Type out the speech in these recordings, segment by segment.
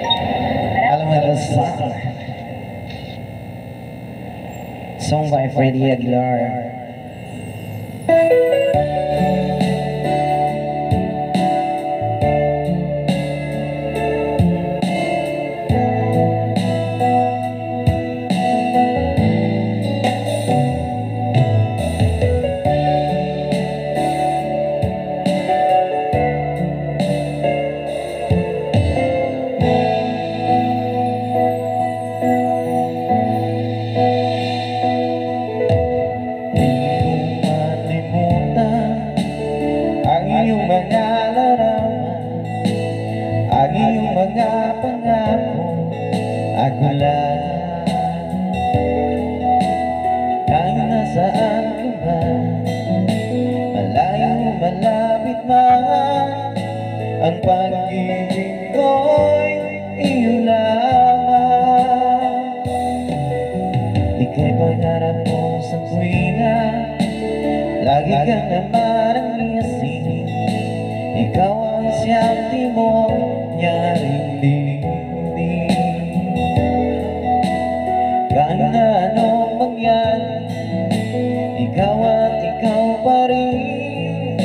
Elemental song by Freddie Aguilar. Ang iyong mga pangako ako lang. Kahit nasaan ka ba, malayo malapit man, ang pag-ibig ko'y iyo lamang. Ika'y pangarap mo sa tuwina, lagi kang naman ang iyasing. Ikaw ang siyang timon niya rin. Kahit na anong mangyari, ikaw at ikaw pa rin.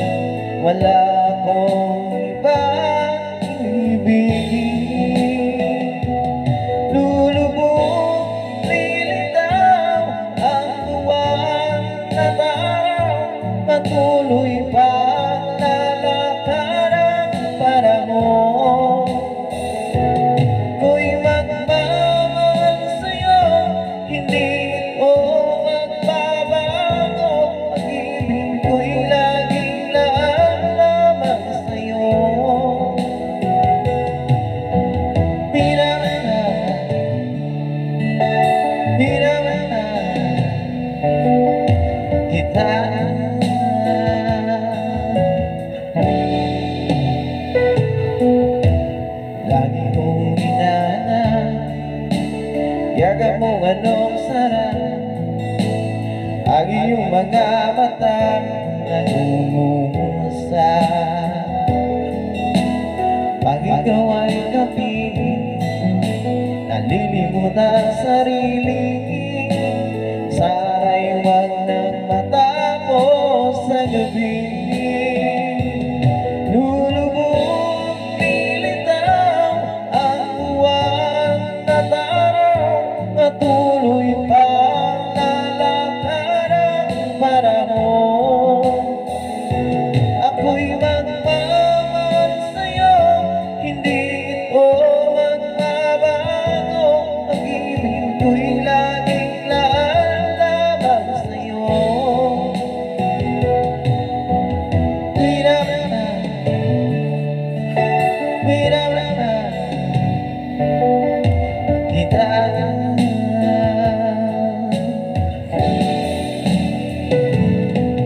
Wala akong ibang ibigin. Lulubog, lilitaw ang buwan at araw, patuloy pa lagi kong hinahanap, yaga mong anong sarap, ang iyong mga mata nangungusap. Pag ikaw ay kapiling, nalilimot ang sarili. Sana'y huwag nang matapos sa gabi. Patuloy pa lalakad ang panahon. Ako'y magmamahal sa'yo, hindi ito magbabago. Pag-ibig ko'y laging lalaban sa'yo.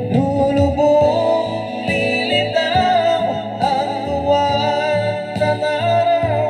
Lulubog, lilitaw ang buwan ng araw,